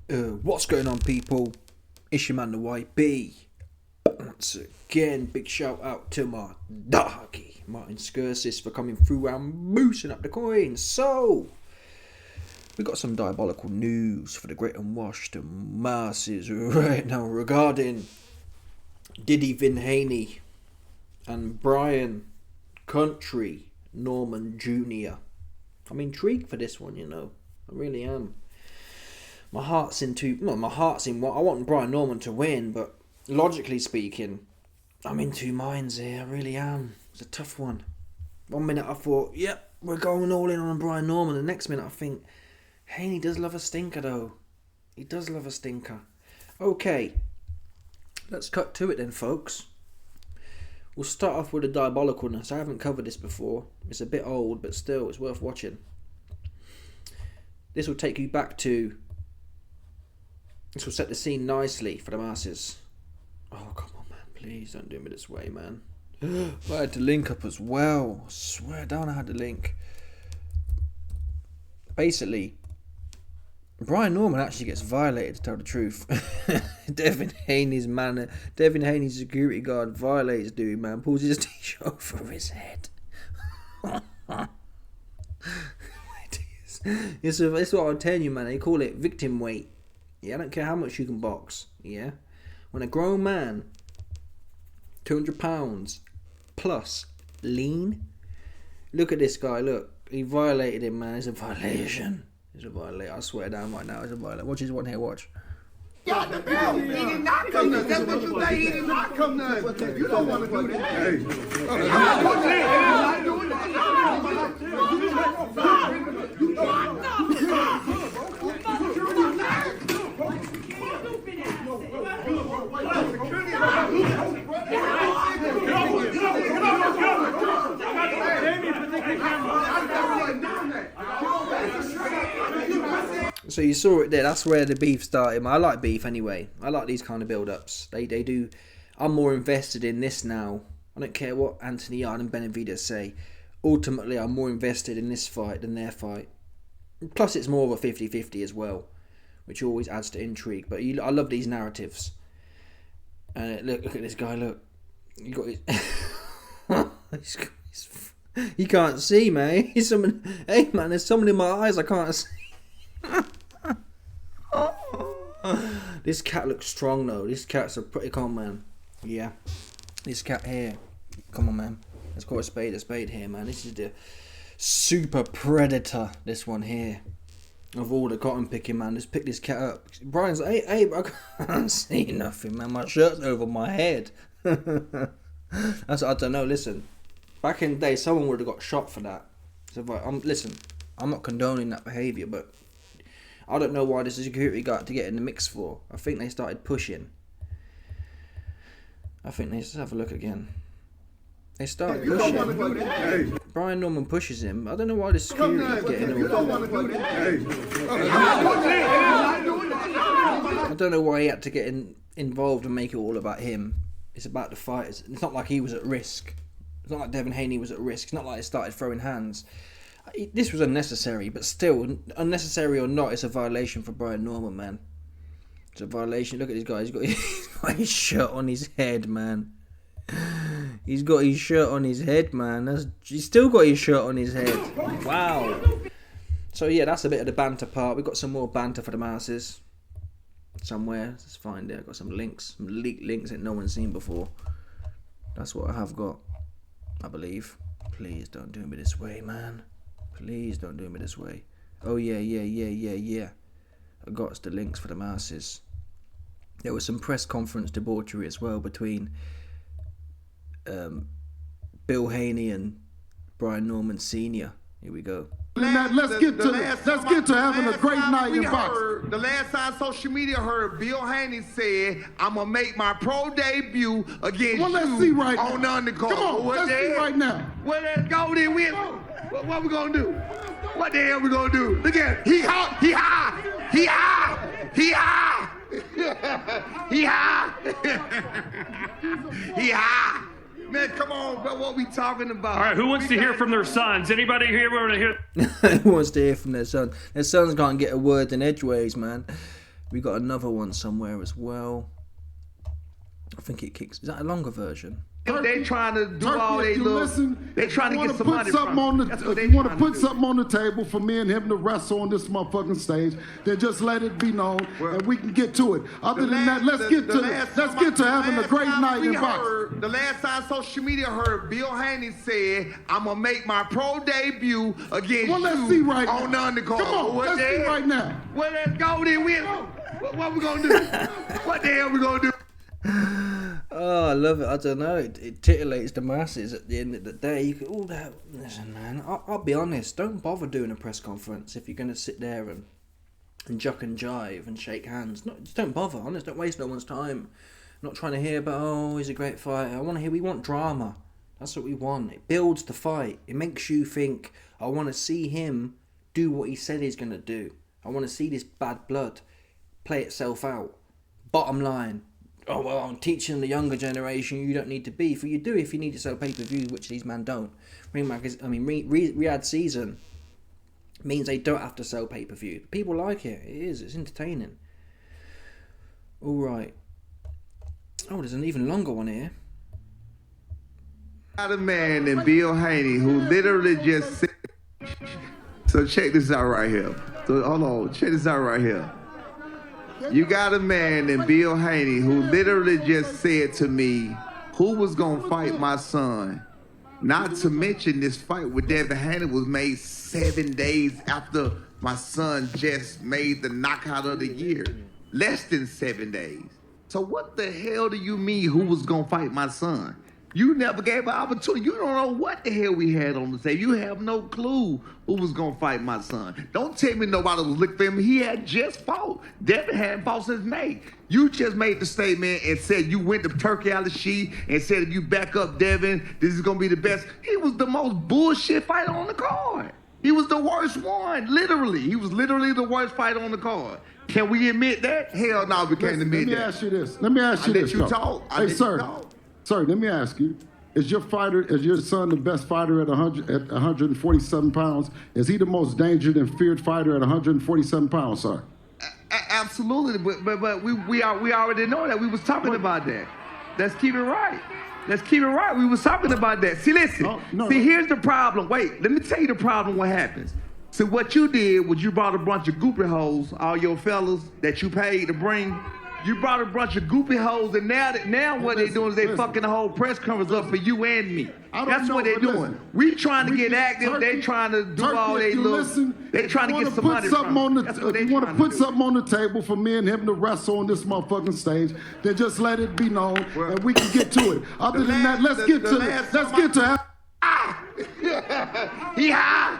What's going on, people? It's your man the YB. Once again, big shout out to my doggy Martin Skirsis for coming through and boosting up the coins. So we got some diabolical news for the great and washed masses right now regarding Devin Haney and Brian Country Norman Jr. I'm intrigued for this one, you know. I really am. My heart's in what I want Brian Norman to win, but logically speaking, I'm in two minds here. I really am. It's a tough one. 1 minute I thought, yep, we're going all in on Brian Norman. The next minute I think, Haney does love a stinker though. He does love a stinker. Okay, let's cut to it then, folks. We'll start off with the diabolicalness. I haven't covered this before. It's a bit old, but still, it's worth watching. This will take you back to... This will set the scene nicely for the masses. Oh, come on, man. Please don't do me this way, man. I had to link up as well. I swear down I had to link. Basically, Brian Norman actually gets violated, to tell the truth. Devin Haney's security guard violates dude, man. Pulls his t-shirt over his head. It's what I'm telling you, man. They call it victim weight. Yeah, I don't care how much you can box. Yeah, when a grown man, 200 pounds plus lean. Look at this guy. Look, he violated him, man. It's a violation. It's a violation. I swear down right now. It's a violation. Watch this one here. Watch. Yeah, the bell. He did not come to. That's what you say. He did not come to. You don't want to do that. Hey. So you saw it there. That's where the beef started. I like beef anyway. I like these kind of build-ups. They do. I'm more invested in this now. I don't care what Anthony Yarde and Benavidez say. Ultimately, I'm more invested in this fight than their fight. Plus, it's more of a 50-50 as well, which always adds to intrigue. But I love these narratives. And look at this guy. Look, you got his. He can't see, man. Hey, man, there's someone in my eyes I can't see. This cat looks strong though. This cat's a pretty calm man. Yeah. This cat here. Come on, man. Let's call a spade here, man. This is the super predator. This one here. Of all the cotton picking, man. Just pick this cat up. Brian's like, hey, I can't see nothing, man. My shirt's over my head. I don't know. Listen. Back in the day, someone would have got shot for that. So, listen, I'm not condoning that behaviour, but I don't know why the security guard to get in the mix for. I think they started pushing. Let's have a look again. They started pushing. Brian Norman pushes him. I don't know why the security is getting I don't know why he had to get involved and make it all about him. It's about the fighters. It's not like he was at risk. It's not like Devin Haney was at risk. It's not like they started throwing hands. This was unnecessary, but still, unnecessary or not, it's a violation for Brian Norman, man. It's a violation. Look at this guy. He's got his shirt on his head, man. He's got his shirt on his head, man. He's still got his shirt on his head. Wow. So, yeah, that's a bit of the banter part. We've got some more banter for the masses. Somewhere. Let's find it. I've got some links. Some leaked links that no one's seen before. That's what I have got, I believe. Please don't do me this way, man. Please don't do me this way. Oh, yeah. I got the links for the masses. There was some press conference debauchery as well between Bill Haney and Brian Norman Sr. Here we go. Let's get to having a great night in boxing. The last time social media heard Bill Haney said, I'm going to make my pro debut against let's see right on now. the undercard. Come on, let's see right now. Well, let's go then. What we going to do? What the hell we going to do? Look at it. He high. Man, come on, bro. What we talking about? All right, who wants to hear from their sons? Anybody here want to hear? Who wants to hear from their son? Their sons can't get a word in edgeways, man. We got another one somewhere as well. I think it kicks. Is that a longer version? They trying to do all they They trying to get some money from on if you want to put something on the table for me and him to wrestle on this motherfucking stage, then just let it be known and we can get to it. Other than that, let's get to having a great night in boxing. The last time social media heard, Bill Haney said, "I'm gonna make my pro debut against let's see right on the undercard." Come on, let's see right now. Well, let's go then. What we gonna do? What the hell we gonna do? Oh, I love it. I don't know. It titillates the masses at the end of the day. You could, listen, man. I'll be honest. Don't bother doing a press conference if you're going to sit there and jock and jive and shake hands. No, just don't bother. Honest, don't waste no one's time. I'm not trying to hear about, oh, he's a great fighter. We want drama. That's what we want. It builds the fight. It makes you think, I want to see him do what he said he's going to do. I want to see this bad blood play itself out. Bottom line. Oh, well, I'm teaching the younger generation you don't need to be. For you do if you need to sell pay-per-views, which these men don't. Riyadh season means they don't have to sell pay-per-view. People like it. It is. It's entertaining. All right. Oh, there's an even longer one here. Got a man named Bill Haney who literally just said... So check this out right here. So hold on. Check this out right here. You got a man named Bill Haney who literally just said to me, who was going to fight my son? Not to mention this fight with Devin Haney was made 7 days after my son just made the knockout of the year. Less than 7 days. So what the hell do you mean who was going to fight my son? You never gave an opportunity. You don't know what the hell we had on the table. You have no clue who was going to fight my son. Don't tell me nobody was looking for him. He had just fought. Devin hadn't fought since May. You just made the statement and said you went to Turkey out of sheet and said if you back up Devin, this is going to be the best. He was the most bullshit fighter on the card. He was the worst one, literally. He was literally the worst fighter on the card. Can we admit that? Hell no, we can't admit that. Let me ask you this. Let me ask you this. Let you talk. Hey, sir. Sir, let me ask you, is your son the best fighter at 147 pounds? Is he the most dangerous and feared fighter at 147 pounds, sir? Absolutely, but we already know that. We was talking about that. Let's keep it right. Let's keep it right. We was talking about that. See, listen. Here's the problem. Wait, let me tell you the problem what happens. So what you did was you brought a bunch of goopy hoes, all your fellas that you paid to bring. You brought a bunch of goopy hoes, and now what they doing is they fucking the whole press conference up for you and me. That's what they doing. We trying to get active. They trying to do all they little. They trying to get some money from. If you want to put something on the table for me and him to wrestle on this motherfucking stage, then just let it be known, and we can get to it. Other than that, let's get to. He high.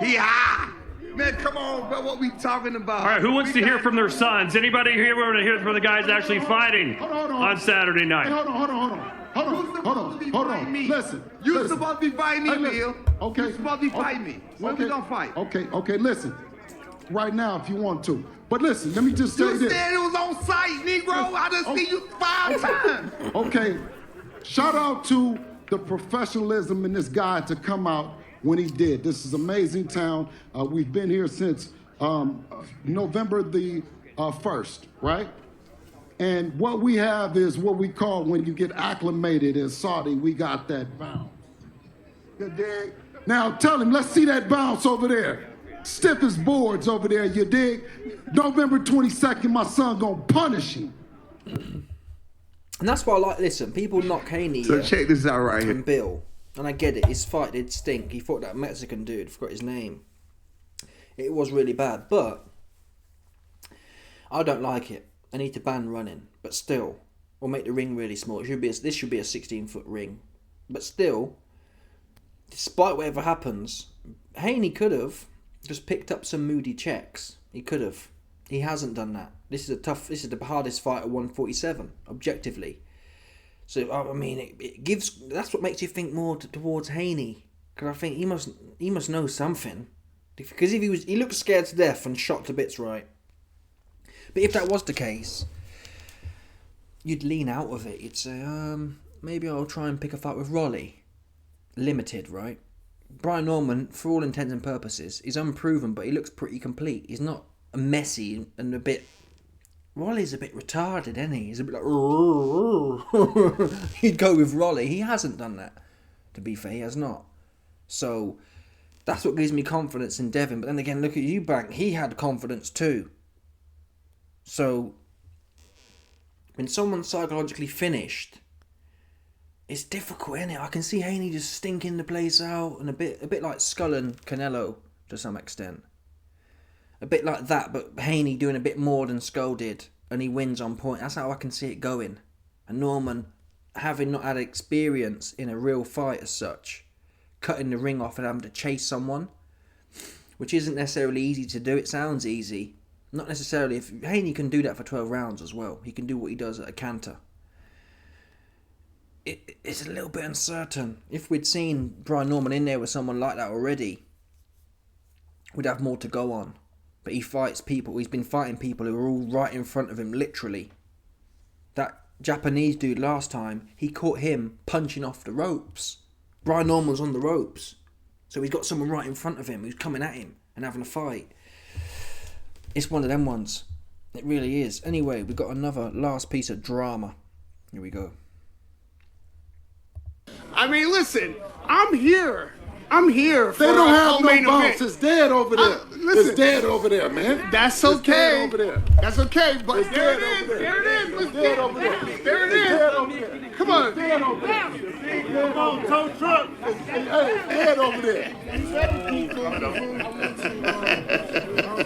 He high. Man, come on, bro. What we talking about? All right, who wants to hear from their sons? Anybody here want to hear from the guys actually fighting on Saturday night? Hey, hold on. Listen. You supposed to be fighting me, Bill. Okay. You supposed to be fighting me. When we gonna fight? Okay, listen. Right now, if you want to. But listen, let me just say this. You said it was on site, Negro. I done seen you 5 times. Okay. Shout out to the professionalism in this guy to come out when he did. This is amazing town. We've been here since November the 1st, right? And what we have is what we call when you get acclimated in Saudi, we got that bounce. You dig? Now tell him, let's see that bounce over there. Stiff as boards over there, you dig? November 22nd, my son gonna punish him. And that's why I like, listen, people knock Haney. So check this out right here. And Bill. And I get it, his fight did stink. He fought that Mexican dude, forgot his name. It was really bad, but I don't like it. I need to ban running, but still, or make the ring really small. This should be a 16-foot ring. But still, despite whatever happens, Haney could have just picked up some moody checks. He could have. He hasn't done that. This is the hardest fight at 147, objectively. So I mean, it gives. That's what makes you think more towards Haney, because I think he must know something. Because if he looked scared to death and shot to bits, right? But if that was the case, you'd lean out of it. You'd say, maybe I'll try and pick a fight with Raleigh, limited, right? Brian Norman, for all intents and purposes, is unproven, but he looks pretty complete. He's not messy and a bit. Rolly's a bit retarded, isn't he? He's a bit like. He'd go with Rolly. He hasn't done that. To be fair, he has not. So that's what gives me confidence in Devin. But then again, look at Eubank. He had confidence too. So when someone's psychologically finished, it's difficult, isn't it? I can see Haney just stinking the place out, and a bit like Skull and Canelo to some extent. A bit like that, but Haney doing a bit more than Skull did, and he wins on point. That's how I can see it going. And Norman, having not had experience in a real fight as such, cutting the ring off and having to chase someone, which isn't necessarily easy to do. It sounds easy. Not necessarily. If Haney can do that for 12 rounds as well. He can do what he does at a canter. It's a little bit uncertain. If we'd seen Brian Norman in there with someone like that already, we'd have more to go on. But he fights people. He's been fighting people who are all right in front of him, literally. That Japanese dude last time, he caught him punching off the ropes. Brian Norman's on the ropes. So he's got someone right in front of him who's coming at him and having a fight. It's one of them ones. It really is. Anyway, we've got another last piece of drama. Here we go. I mean, listen, I'm here. I'm here for They don't have no main bounce. event. It's dead over there. Listen. It's dead over there, man. That's It's okay. dead over there. That's okay, but It's there dead it is. over there. There it is. It's dead over there. There it It's dead is. over there. Come on. Dead over there. Come on, tow truck. Hey, dead over there.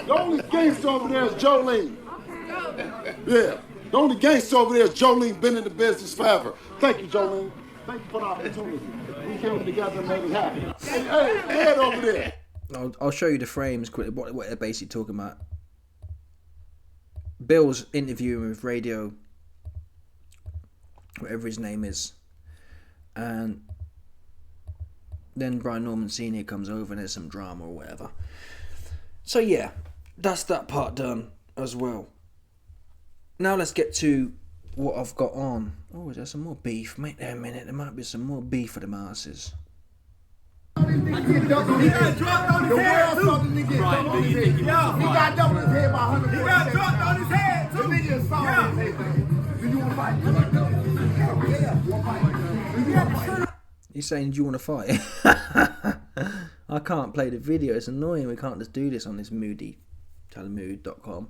The only gangster over there is Jolene. Yeah. The only gangster over there is Jolene. Been in the business forever. Thank you, Jolene. Thank you for the opportunity. We came together and made it happen. Hey, dead over there. I'll show you the frames quickly, what they're basically talking about. Bill's interviewing with Radio, whatever his name is, and then Brian Norman Sr. comes over and there's some drama or whatever. So yeah, that's that part done as well. Now let's get to what I've got on. Oh, is there some more beef? Wait there a minute, there might be some more beef for the masses. He got dropped on his head too. He got dumped on his head by 100. He got dropped on his head too. The nigga saw him. Do you want to fight? Yeah. He's saying, do you want to fight? I can't play the video. It's annoying. We can't just do this on this moody telemood.com.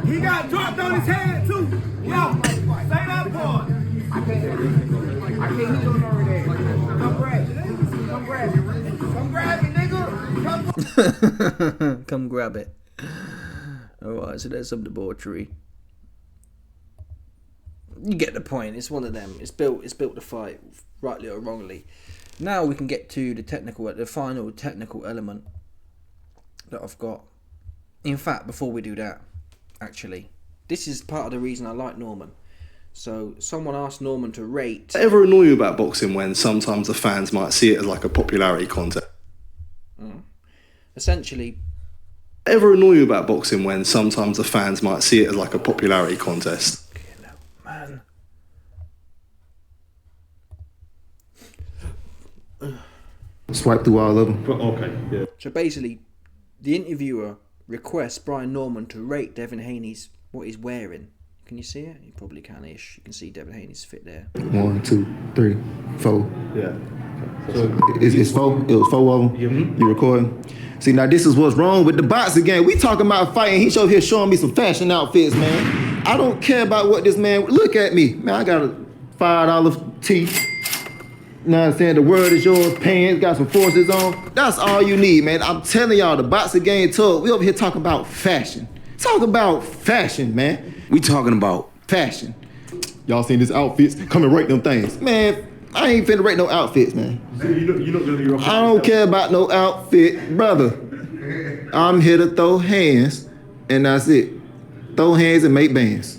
He got dropped on his head too. Yo, say that part. I can't hear you over there. Come grab it. Come grab it. Come grab it, nigga. Come grab it. Alright, so there's some debauchery. You get the point. It's one of them. It's built to fight, rightly or wrongly. Now we can get to the final technical element that I've got. In fact, before we do that, actually, this is part of the reason I like Norman. So someone asked Norman to rate. Ever annoy you about boxing when sometimes the fans might see it as like a popularity contest? Essentially. Ever annoy you about boxing when sometimes the fans might see it as like a popularity contest? Man. Swipe through all of them. Okay, yeah. So basically, the interviewer requests Brian Norman to rate Devin Haney's what he's wearing. Can you see it? You probably can-ish. You can see Devin Haney's fit there. 1, 2, 3, 4. Yeah. It's 4. It was 4 of them. You recording? See, now this is what's wrong with the boxing game. We talking about fighting. He's over here showing me some fashion outfits, man. I don't care about what this man. Look at me, man. I got a $5 tee. You know what I'm saying? The world is yours. Pants, got some forces on. That's all you need, man. I'm telling y'all, the boxing game tough. We over here talking about fashion. Talk about fashion, man. We talking about fashion. Y'all seen this outfits? Come and rate them things. Man, I ain't finna rate no outfits, man. You're not gonna be your I don't care about no outfit, brother. I'm here to throw hands, and that's it. Throw hands and make bands.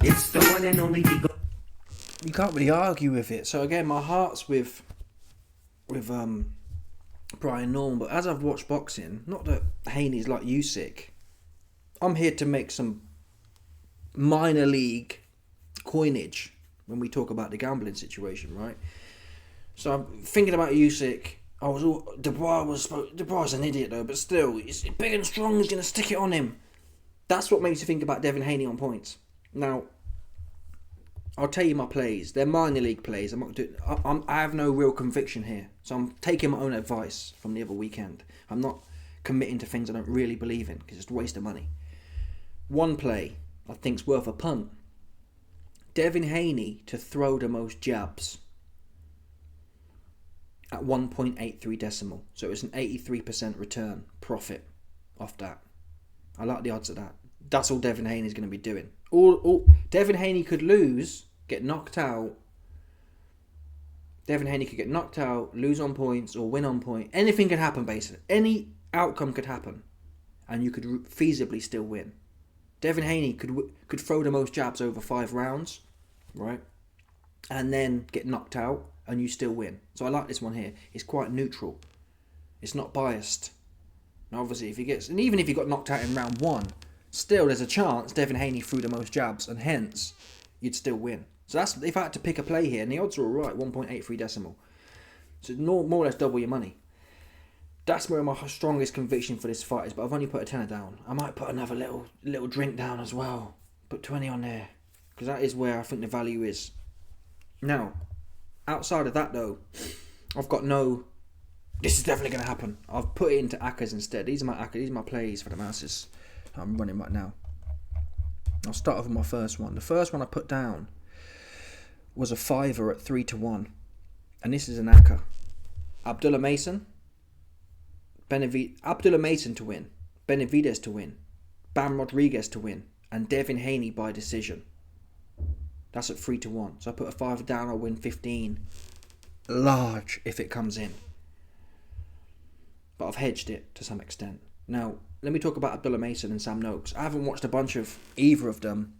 It's the one and only. You can't really argue with it. So again, my heart's with Brian Norman, but as I've watched boxing, not that Haney's like Usyk, I'm here to make some minor league coinage when we talk about the gambling situation, right? So I'm thinking about Usyk Dubois an idiot though, but still, he's big and strong. He's gonna stick it on him. That's what makes you think about Devin Haney on points. Now, I'll tell you my plays. They're minor league plays. I have no real conviction here, so I'm taking my own advice from the other weekend. I'm not committing to things I don't really believe in because it's a waste of money. One play I think's worth a punt. Devin Haney to throw the most jabs at 1.83 decimal. So it's an 83% return profit off that. I like the odds of that. That's all Devin Haney's going to be doing. All Devin Haney could lose, get knocked out. Devin Haney could get knocked out, lose on points, or win on point. Anything could happen, basically. Any outcome could happen, and you could feasibly still win. Devin Haney could throw the most jabs over 5 rounds, right? And then get knocked out, and you still win. So I like this one here. It's quite neutral. It's not biased. Now, obviously, and even if he got knocked out in round 1, still there's a chance Devin Haney threw the most jabs, and hence you'd still win. So that's if I had to pick a play here, and the odds are alright, 1.83 decimal. So more or less double your money. That's where my strongest conviction for this fight is, but I've only put a tenner down. I might put another little drink down as well. Put 20 on there, because that is where I think the value is. Now, outside of that though, I've got no, this is definitely going to happen. I've put it into ACCAs instead. These are my plays for the masses. I'm running right now. I'll start off with my first one. The first one I put down was a fiver at 3-1, and this is an ACCA. Abdullah Mason to win, Benavidez to win, Bam Rodriguez to win, and Devin Haney by decision. That's at 3-1. So I put a fiver down. I'll win 15. Large if it comes in, but I've hedged it to some extent. Now, let me talk about Abdullah Mason and Sam Noakes. I haven't watched a bunch of either of them.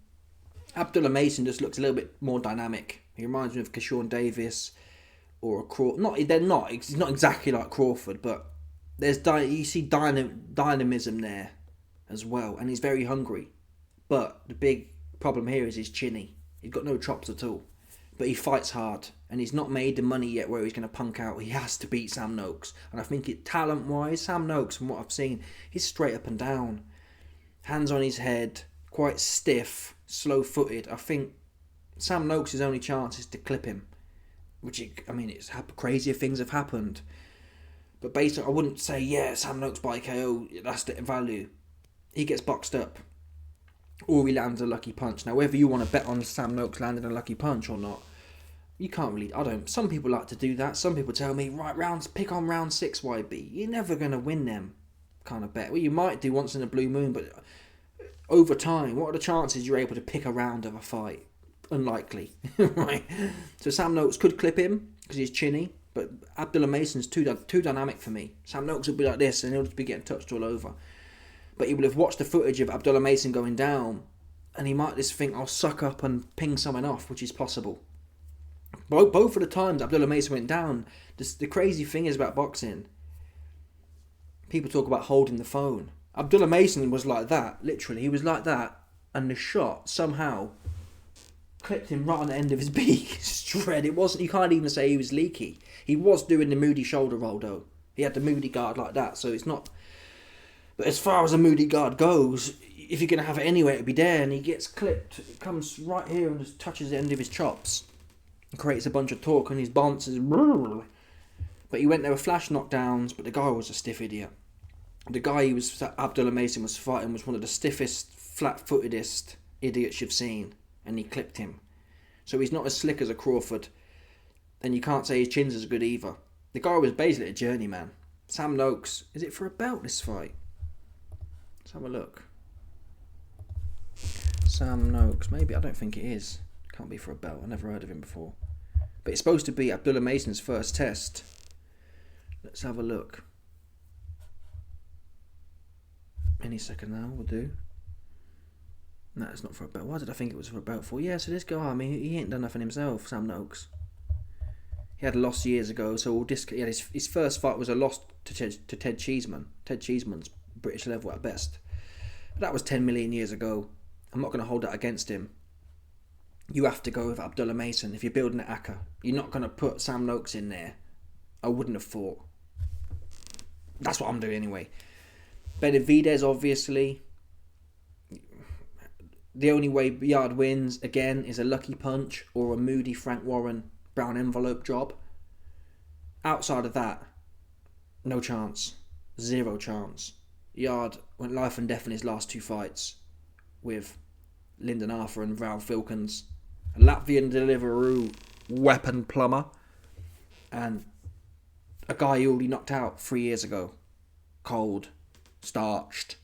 Abdullah Mason just looks a little bit more dynamic. He reminds me of Keyshawn Davis or a Crawford. They're not. He's not exactly like Crawford, but you see dynamism there as well, and he's very hungry. But the big problem here is he's chinny. He's got no chops at all, but he fights hard, and he's not made the money yet where he's going to punk out. He has to beat Sam Noakes, and I think talent-wise, Sam Noakes, from what I've seen, he's straight up and down, hands on his head, quite stiff, slow-footed. I think Sam Noakes' only chance is to clip him, crazier things have happened, but basically I wouldn't say, Sam Noakes by KO, that's the value. He gets boxed up, or he lands a lucky punch. Now, whether you want to bet on Sam Noakes landing a lucky punch or not, you can't really, some people like to do that. Some people tell me, pick on round 6 YB. You're never going to win them kind of bet. Well, you might do once in a blue moon, but over time, what are the chances you're able to pick a round of a fight? Unlikely, right? So Sam Noakes could clip him because he's chinny, but Abdullah Mason's too dynamic for me. Sam Noakes will be like this, and he'll just be getting touched all over. But he will have watched the footage of Abdullah Mason going down, and he might just think, I'll suck up and ping someone off, which is possible. Both of the times Abdullah Mason went down, the crazy thing is about boxing, people talk about holding the phone. Abdullah Mason was like that, literally. He was like that, and the shot somehow clipped him right on the end of his beak. Straight. It wasn't. You can't even say he was leaky. He was doing the Moody shoulder roll though. He had the Moody guard like that, so it's not. But as far as a Moody guard goes, if you're gonna have it anyway, it'd be there. And he gets clipped. It comes right here and just touches the end of his chops, and creates a bunch of torque, and his bounces. But he went there with flash knockdowns. But the guy was a stiff idiot. The guy Abdullah Mason was fighting was one of the stiffest, flat-footedest idiots you've seen, and he clipped him. So he's not as slick as a Crawford, and you can't say his chin's as good either. The guy was basically a journeyman. Sam Noakes, is it for a belt, this fight? Let's have a look. Sam Noakes, maybe, I don't think it is. Can't be for a belt, I've never heard of him before. But it's supposed to be Abdullah Mason's first test. Let's have a look. Any second now will do. No, it's not for a belt. Why did I think it was for a belt for? Yeah, so this guy, he ain't done nothing himself, Sam Noakes. He had a loss years ago, so his first fight was a loss to Ted Cheeseman. Ted Cheeseman's British level at best. But that was 10 million years ago. I'm not going to hold that against him. You have to go with Abdullah Mason. If you're building an ACCA, you're not going to put Sam Noakes in there. I wouldn't have thought. That's what I'm doing anyway. Benavidez, obviously. The only way Yard wins, again, is a lucky punch or a moody Frank Warren brown envelope job. Outside of that, no chance. 0 chance. Yard went life and death in his last 2 fights with Lyndon Arthur and Val Filkins. A Latvian Deliveroo weapon plumber. And a guy he already knocked out 3 years ago. Cold. Starched.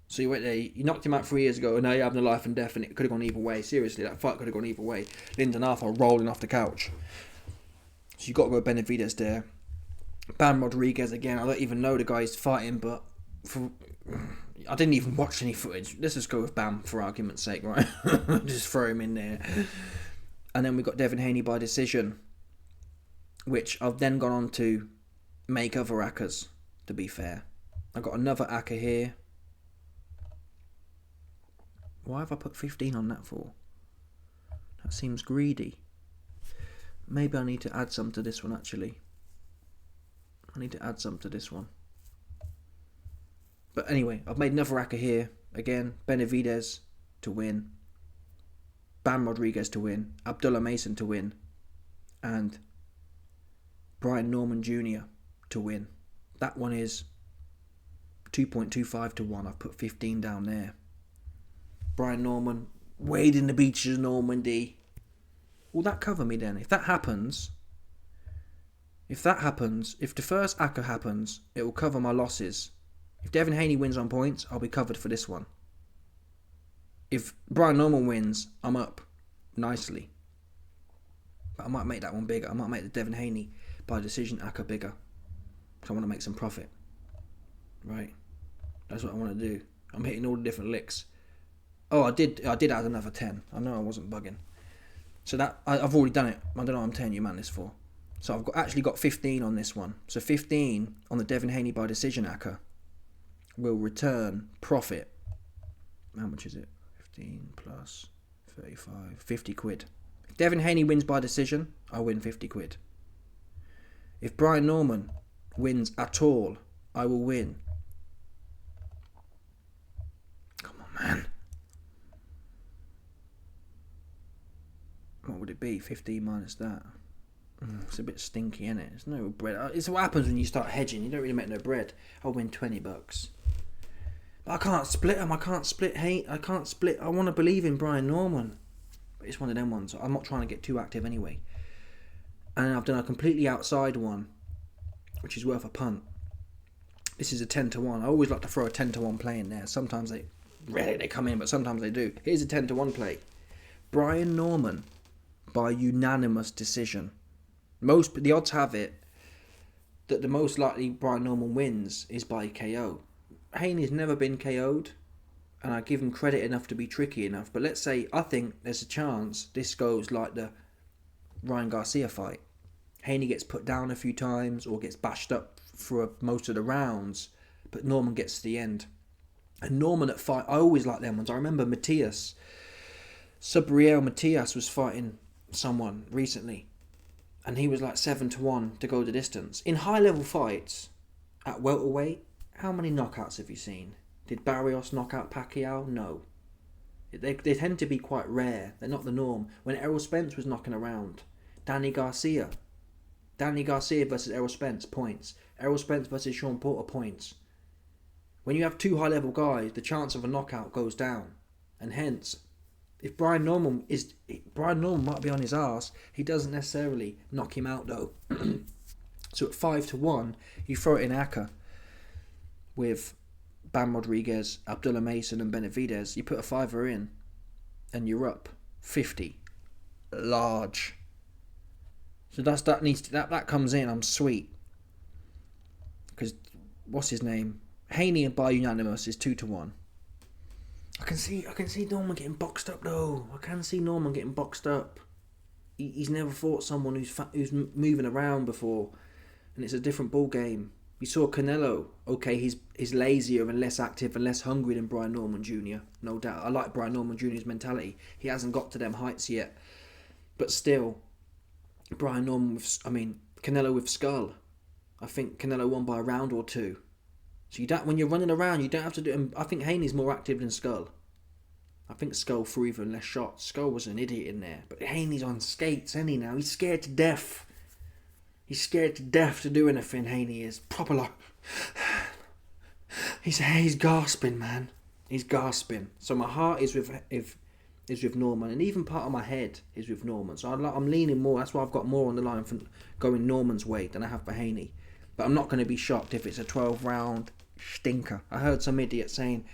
So you went there, you knocked him out 3 years ago, and now you're having a life and death, and it could have gone either way. Seriously, that fight could have gone either way. Lyndon Arthur rolling off the couch. So you got to go Benavidez there. Bam Rodriguez again. I don't even know the guy he's fighting, but I didn't even watch any footage. Let's just go with Bam for argument's sake, right? Just throw him in there. And then we got Devin Haney by decision, which I've then gone on to make other ACCAs, to be fair. I've got another ACCA here. Why have I put 15 on that for? That seems greedy. Maybe I need to add some to this one, actually. I need to add some to this one. But anyway, I've made another ACCA here. Again, Benavidez to win. Bam Rodriguez to win. Abdullah Mason to win. And Brian Norman Jr. to win. That one is 2.25 to 1. I've put 15 down there. Brian Norman, wading the beaches of Normandy. Will that cover me then? If that happens, if the first ACCA happens, it will cover my losses. If Devin Haney wins on points, I'll be covered for this one. If Brian Norman wins, I'm up nicely. But I might make that one bigger. I might make the Devin Haney by decision ACCA bigger. Because I want to make some profit. Right? That's what I want to do. I'm hitting all the different licks. Oh, I did add another 10. I know I wasn't bugging. So that I've already done it. I don't know what I'm telling you, man, this for. So I've actually got 15 on this one. So 15 on the Devin Haney by decision ACCA will return profit. How much is it? 15 plus 35. 50 quid. If Devin Haney wins by decision, I win 50 quid. If Brian Norman wins at all, I will win. Come on, man. What would it be? 15 minus that. It's a bit stinky, isn't it? There's no bread. It's what happens when you start hedging. You don't really make no bread. I'll win $20. But I can't split them. I can't split hate. I can't split. I want to believe in Brian Norman. But it's one of them ones. I'm not trying to get too active anyway. And I've done a completely outside one, which is worth a punt. This is a 10 to 1. I always like to throw a 10 to 1 play in there. Sometimes rarely they come in, but sometimes they do. Here's a 10 to 1 play. Brian Norman by unanimous decision. The odds have it that the most likely Brian Norman wins is by KO. Haney's never been KO'd, and I give him credit enough to be tricky enough. But let's say I think there's a chance this goes like the Ryan Garcia fight. Haney gets put down a few times or gets bashed up for most of the rounds, but Norman gets to the end. And Norman at fight, I always like them ones. I remember Subriel Matias was fighting someone recently, and he was like 7 to 1 to go the distance. In high level fights at welterweight, how many knockouts have you seen? Did Barrios knock out Pacquiao? No. They tend to be quite rare. They're not the norm. When Errol Spence was knocking around, Danny Garcia versus Errol Spence, points. Errol Spence versus Sean Porter, points. When you have 2 high level guys, the chance of a knockout goes down, and hence, if Brian Norman might be on his arse, he doesn't necessarily knock him out though. So at 5 to 1, you throw it in ACCA with Bam Rodriguez, Abdullah Mason and Benavidez. You put a fiver in and you're up 50. Large. So that comes in, I'm sweet. Because what's his name? Haney by unanimous is 2 to 1. I can see Norman getting boxed up though. I can see Norman getting boxed up. He's never fought someone who's moving around before, and it's a different ball game. You saw Canelo. Okay, he's lazier and less active and less hungry than Brian Norman Jr. No doubt. I like Brian Norman Jr.'s mentality. He hasn't got to them heights yet, but still, Canelo with Skull. I think Canelo won by a round or 2. So you don't, when you're running around, you don't have to do. And I think Haney's more active than Skull. I think Skull threw even less shots. Skull was an idiot in there, but Haney's on skates, isn't he? Now he's scared to death. He's scared to death to do anything. Haney is proper like. He's gasping, man. He's gasping. So my heart is with Norman, and even part of my head is with Norman. So I'm leaning more. That's why I've got more on the line for going Norman's way than I have for Haney. But I'm not going to be shocked if it's a 12-round stinker. I heard some idiot saying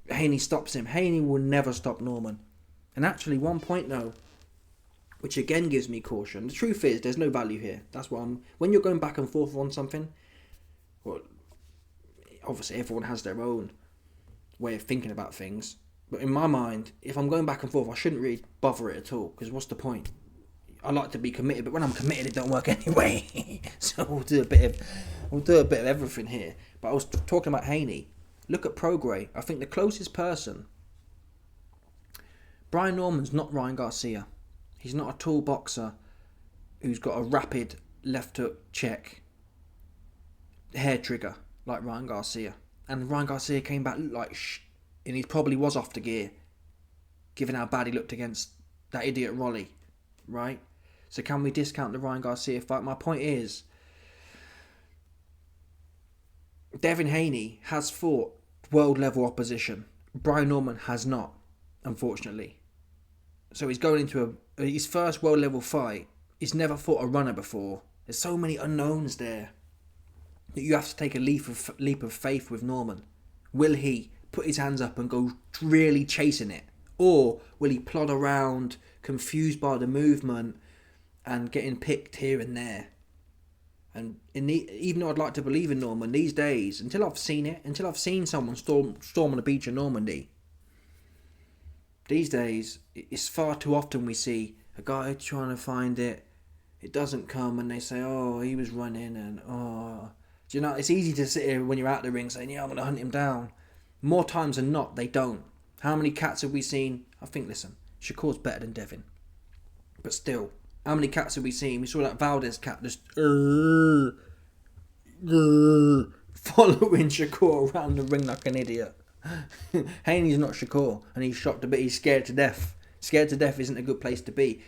Haney stops him. Haney will never stop Norman. And actually, one point though, which again gives me caution. The truth is, there's no value here. That's what when you're going back and forth on something, well, obviously everyone has their own way of thinking about things. But in my mind, if I'm going back and forth, I shouldn't really bother it at all. Because what's the point? I like to be committed, but when I'm committed, it don't work anyway. So we'll do a bit of everything here. But I was talking about Haney. Look at Prograis. I think the closest person. Brian Norman's not Ryan Garcia. He's not a tall boxer who's got a rapid left hook check hair trigger like Ryan Garcia. And Ryan Garcia came back like and he probably was off the gear, given how bad he looked against that idiot Rolly, right? So can we discount the Ryan Garcia fight? My point is, Devin Haney has fought world level opposition. Brian Norman has not, unfortunately. So he's going into his first world level fight. He's never fought a runner before. There's so many unknowns there that you have to take a leap of faith with Norman. Will he put his hands up and go really chasing it? Or will he plod around, confused by the movement and getting picked here and there? And even though I'd like to believe in Norman, these days, until I've seen someone storm on the beach in Normandy, these days, it's far too often we see a guy trying to find it, it doesn't come, and they say, oh, he was running, and oh... Do you know, it's easy to sit here when you're out the ring saying, yeah, I'm going to hunt him down. More times than not, they don't. How many cats have we seen? I think, listen, Shakur's better than Devin. But still, how many cats have we seen? We saw that Valdez cat just following Shakur around the ring like an idiot. Haney's not Shakur, and he's shocked a bit. He's scared to death. Scared to death isn't a good place to be.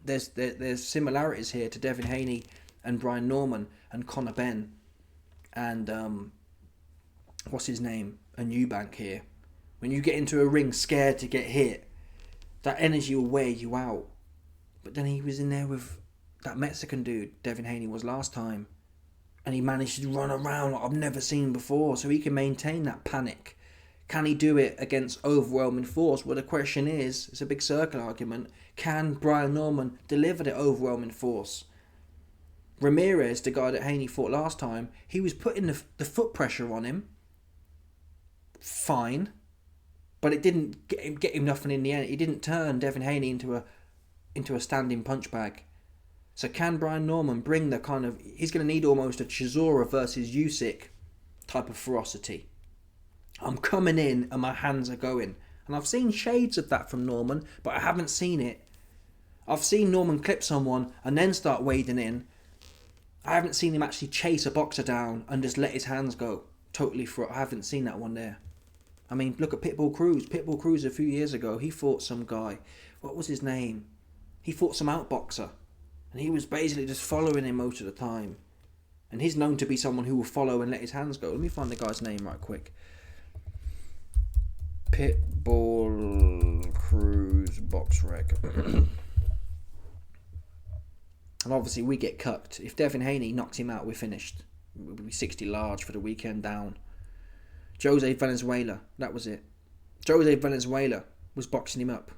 There's similarities here to Devin Haney and Brian Norman and Conor Benn and what's his name? And Eubank here. When you get into a ring scared to get hit, that energy will wear you out. But then he was in there with that Mexican dude, Devin Haney was last time, and he managed to run around like I've never seen before, so he can maintain that panic. Can he do it against overwhelming force? Well, the question is, it's a big circle argument, can Brian Norman deliver the overwhelming force? Ramirez, the guy that Haney fought last time, he was putting the foot pressure on him. Fine. But it didn't get him nothing in the end. He didn't turn Devin Haney into a standing punch bag. So can Brian Norman bring the kind of... He's going to need almost a Chisora versus Usyk type of ferocity. I'm coming in and my hands are going. And I've seen shades of that from Norman, but I haven't seen it. I've seen Norman clip someone and then start wading in. I haven't seen him actually chase a boxer down and just let his hands go. Totally for... I haven't seen that one there. I mean, look at Pitbull Cruz. Pitbull Cruz a few years ago, he fought some guy. What was his name? He fought some outboxer. And he was basically just following him most of the time. And he's known to be someone who will follow and let his hands go. Let me find the guy's name right quick. Pitbull Cruz box rec. And obviously we get cucked. If Devin Haney knocks him out, we're finished. We'll be 60 large for the weekend down. Jose Valenzuela, that was it. Jose Valenzuela was boxing him up.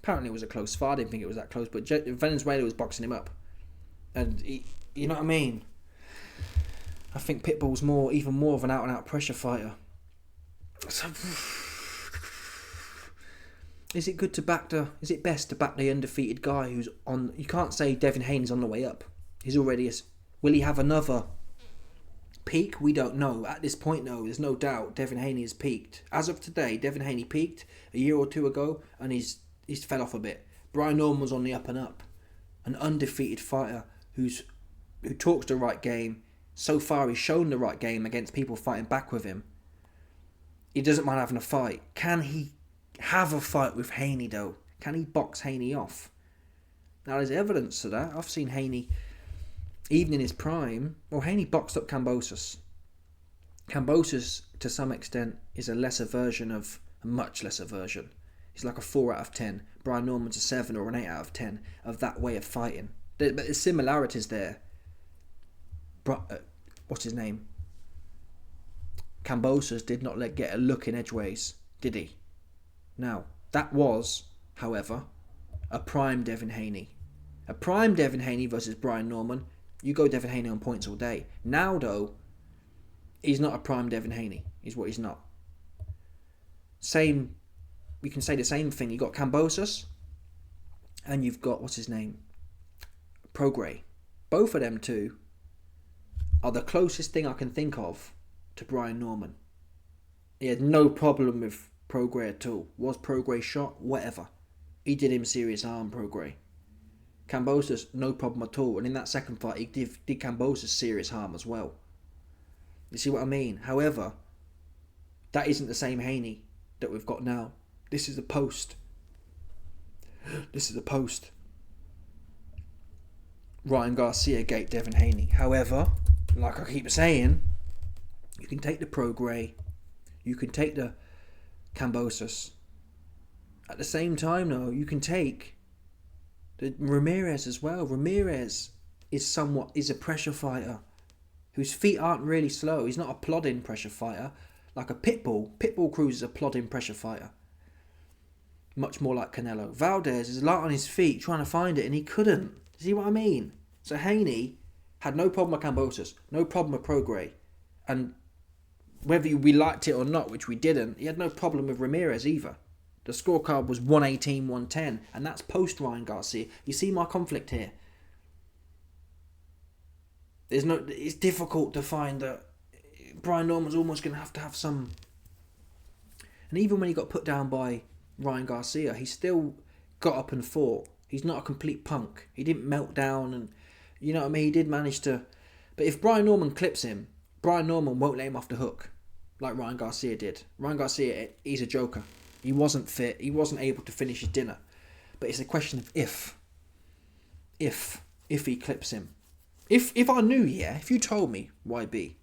Apparently it was a close fight. I didn't think it was that close, but Valenzuela was boxing him up. And you know what I mean? I think Pitbull's even more of an out-and-out pressure fighter. So, is it best to back the undefeated guy who's on... You can't say Devin Haney's on the way up. He's already... Will he have another peak? We don't know. At this point, no, there's no doubt Devin Haney has peaked. As of today, Devin Haney peaked a year or two ago, and he's fell off a bit. Brian Norman was on the up and up. An undefeated fighter who talks the right game. So far, he's shown the right game against people fighting back with him. he doesn't mind having a fight. Can he have a fight with Haney though? Can he box Haney off? Now there's evidence to that. I've seen Haney, even in his prime, well, Haney boxed up Kambosos. Kambosos, to some extent, is a much lesser version. He's like a 4 out of 10. Brian Norman's a 7 or an 8 out of 10 of that way of fighting. But there's similarities there. What's his name? Kambosos did not get a look in edgeways, did he? Now, that was, however, a prime Devin Haney. A prime Devin Haney versus Brian Norman. You go Devin Haney on points all day. Now, though, he's not a prime Devin Haney. Is what he's not. Same, we can say the same thing. You got Kambosos, and you've got, what's his name? Prograis. Both of them two are the closest thing I can think of to Brian Norman. He had no problem with Prograis at all. Was Prograis shot? Whatever. He did him serious harm, Prograis. Kambosos, no problem at all. And in that second fight, he did Kambosos serious harm as well. You see what I mean? However, that isn't the same Haney that we've got now. This is a post. This is a post. Ryan Garcia gate Devin Haney. However, like I keep saying, you can take the Prograis, you can take the Kambosos. At the same time, though, you can take the Ramirez as well. Ramirez is a pressure fighter whose feet aren't really slow. He's not a plodding pressure fighter like a Pitbull. Pitbull Cruz is a plodding pressure fighter. Much more like Canelo. Valdez is light on his feet trying to find it and he couldn't. See what I mean? So Haney had no problem with Kambosos, no problem with Prograis. And whether we liked it or not, which we didn't, he had no problem with Ramirez either. The scorecard was 118-110, and that's post Ryan Garcia. You see my conflict here. It's difficult to find that Brian Norman's almost going to have some. And even when he got put down by Ryan Garcia, he still got up and fought. He's not a complete punk. He didn't melt down, and you know what I mean. He did manage to. But if Brian Norman clips him, Brian Norman won't let him off the hook, like Ryan Garcia did. Ryan Garcia, he's a joker. He wasn't fit. He wasn't able to finish his dinner. But it's a question of if he clips him. If I knew, if you told me, YB,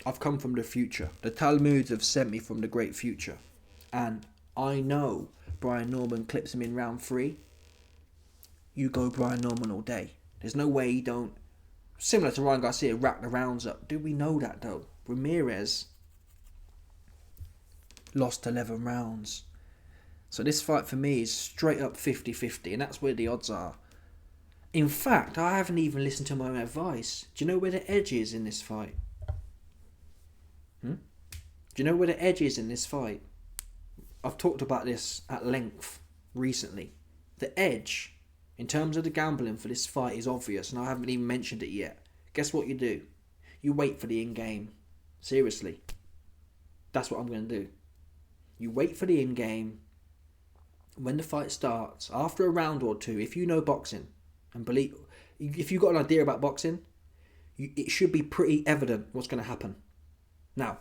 I've come from the future. The Talmuds have sent me from the great future. And I know Brian Norman clips him in round 3. You go Brian Norman all day. There's no way he don't, similar to Ryan Garcia, rack the rounds up. Do we know that though? Ramirez lost 11 rounds. So this fight for me is straight up 50-50, and that's where the odds are. In fact, I haven't even listened to my own advice. Do you know where the edge is in this fight? Do you know where the edge is in this fight? I've talked about this at length recently. The edge, in terms of the gambling for this fight, is obvious, and I haven't even mentioned it yet. Guess what you do? You wait for the in-game. Seriously. That's what I'm going to do. You wait for the in-game. When the fight starts, after a round or two, if you know boxing, and believe, if you've got an idea about boxing, it should be pretty evident what's going to happen. Now,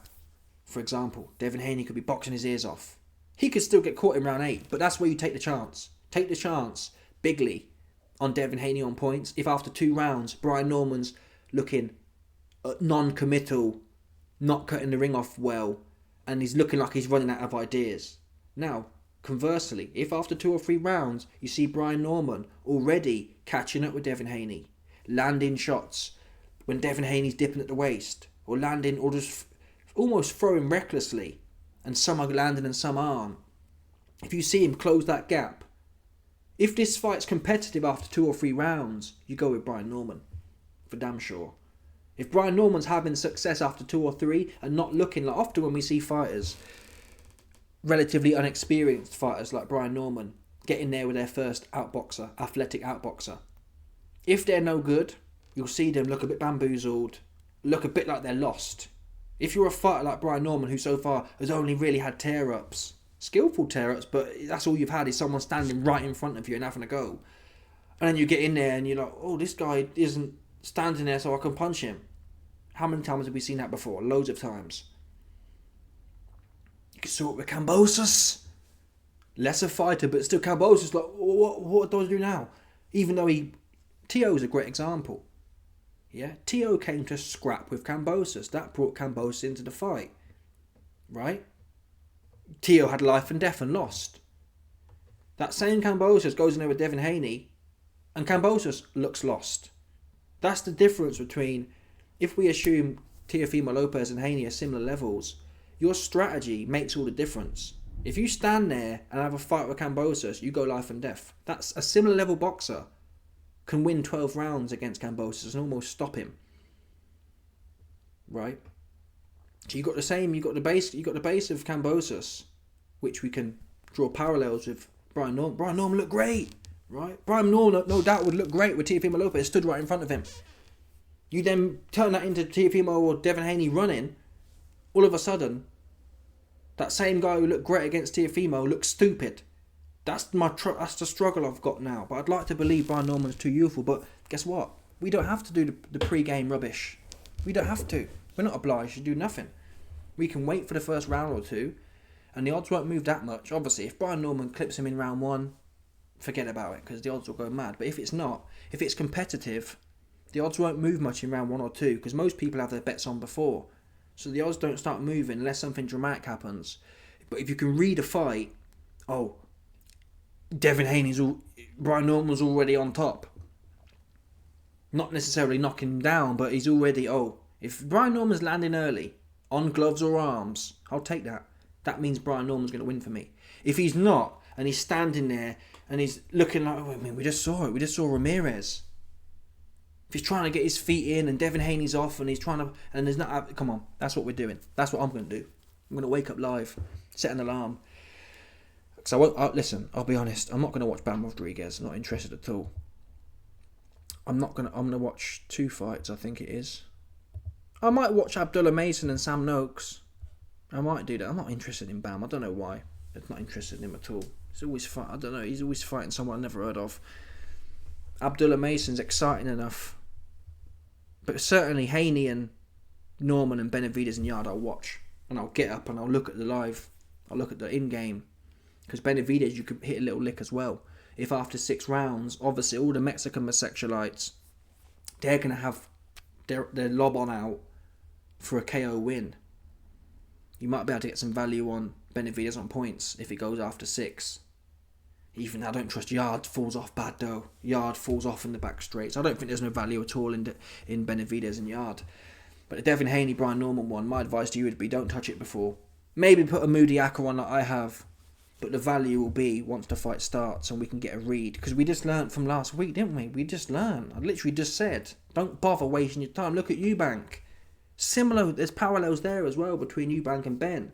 for example, Devin Haney could be boxing his ears off. He could still get caught in round 8, but that's where you take the chance. Take the chance, bigly, on Devin Haney on points. If after 2 rounds, Brian Norman's looking non-committal, not cutting the ring off well, and he's looking like he's running out of ideas. Now, conversely, if after 2 or 3 rounds you see Brian Norman already catching up with Devin Haney, landing shots when Devin Haney's dipping at the waist, or landing, or just almost throwing recklessly, and some are landing and some aren't. If you see him close that gap, if this fight's competitive after 2 or 3 rounds, you go with Brian Norman, for damn sure. If Brian Norman's having success after 2 or 3 and not looking like, often when we see fighters, relatively unexperienced fighters like Brian Norman, getting there with their first outboxer, athletic outboxer. If they're no good, you'll see them look a bit bamboozled, look a bit like they're lost. If you're a fighter like Brian Norman, who so far has only really had tear-ups, skillful tear-ups, but that's all you've had is someone standing right in front of you and having a go. And then you get in there and you're like, oh, this guy isn't standing there so I can punch him. How many times have we seen that before? Loads of times. saw it with Kambosos. Lesser fighter, but still Kambosos, like, what do I do now? Even though T.O. is a great example. Yeah, T.O. came to scrap with Kambosos. That brought Kambosos into the fight. Right? T.O. had life and death and lost. That same Kambosos goes in there with Devin Haney, and Kambosos looks lost. That's the difference between, if we assume Teofimo Lopez and Haney are similar levels, your strategy makes all the difference. If you stand there and have a fight with Kambosos, you go life and death. That's a similar level boxer can win 12 rounds against Kambosos and almost stop him. Right? So you got the base of Kambosos, which we can draw parallels with Brian Norman. Brian Norman looked great, right? Brian Norman no doubt would look great with Teofimo Lopez stood right in front of him. You then turn that into Teofimo or Devin Haney running, all of a sudden, that same guy who looked great against Teofimo looks stupid. That's the struggle I've got now. But I'd like to believe Brian Norman's too youthful. But guess what? We don't have to do the pre-game rubbish. We don't have to. We're not obliged to do nothing. We can wait for the first round or two, and the odds won't move that much. Obviously, if Brian Norman clips him in round one, forget about it, because the odds will go mad. But if it's not, if it's competitive, the odds won't move much in round 1 or 2, because most people have their bets on before. So the odds don't start moving unless something dramatic happens. But if you can read a fight, Brian Norman's already on top. Not necessarily knocking him down, but he's already, if Brian Norman's landing early, on gloves or arms, I'll take that. That means Brian Norman's going to win for me. If he's not, and he's standing there, and he's looking like, we just saw it. We just saw Ramirez. If he's trying to get his feet in, and Devin Haney's off, and he's trying to, and there's not, come on, that's what we're doing. That's what I'm going to do. I'm going to wake up live, set an alarm. So listen, I'll be honest, I'm not going to watch Bam Rodriguez. Not interested at all. I'm going to watch 2 fights, I think it is. I might watch Abdullah Mason and Sam Noakes. I might do that. I'm not interested in Bam. I don't know why. I'm not interested in him at all. He's always I don't know. He's always fighting someone I've never heard of. Abdullah Mason's exciting enough, but certainly Haney and Norman and Benavidez and Yard I'll watch, and I'll get up and I'll look at the live. I'll look at the in-game, because Benavidez you could hit a little lick as well. If after 6 rounds, obviously all the Mexican bisexualites, they're gonna have their lob on out for a KO win. You might be able to get some value on Benavidez on points if it goes after 6. Even I don't trust Yard, falls off bad though. Yard falls off in the back straights. I don't think there's no value at all in Benavidez and Yard. But the Devin Haney, Brian Norman one, my advice to you would be don't touch it before. Maybe put a Moody Acker on like I have. But the value will be once the fight starts and we can get a read. Because we just learnt from last week, didn't we? We just learned. I literally just said, don't bother wasting your time. Look at Eubank. Similar, there's parallels there as well between Eubank and Ben.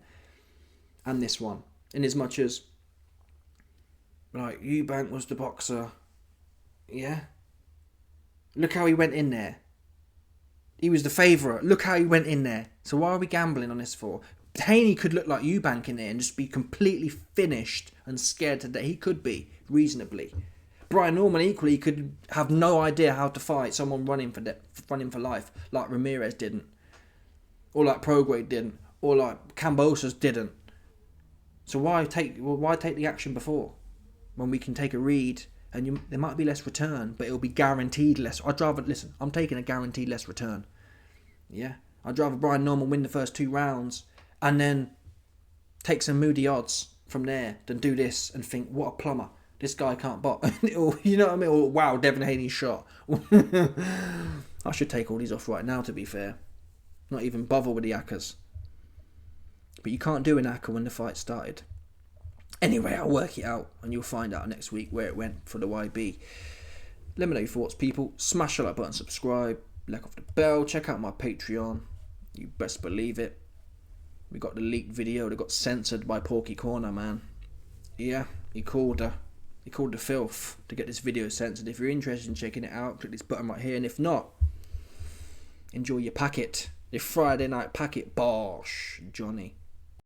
And this one. In as much as, like, Eubank was the boxer. Yeah? Look how he went in there. He was the favourite. Look how he went in there. So why are we gambling on this for? Haney could look like Eubank in there and just be completely finished and scared to death. He could be, reasonably. Brian Norman equally could have no idea how to fight someone running for life, like Ramirez didn't, or like Prograde didn't, or like Kambosos didn't. So why take the action before, when we can take a read and there might be less return, but it'll be guaranteed less. I'm taking a guaranteed less return. Yeah, I'd rather Brian Norman win the first 2 rounds and then take some moody odds from there than do this and think, what a plumber. This guy can't box. Or, you know what I mean? Or, wow, Devin Haney shot. I should take all these off right now, to be fair. Not even bother with the Ackers. But you can't do an Acker when the fight started. Anyway, I'll work it out and you'll find out next week where it went for the YB. Let me know your thoughts, people. Smash the like button, subscribe, click off the bell, check out my Patreon. You best believe it. We got the leaked video that got censored by Porky Corner, man. Yeah, he called the filth to get this video censored. If you're interested in checking it out, click this button right here. And if not, enjoy your packet. Your Friday night packet. Bosh, Johnny.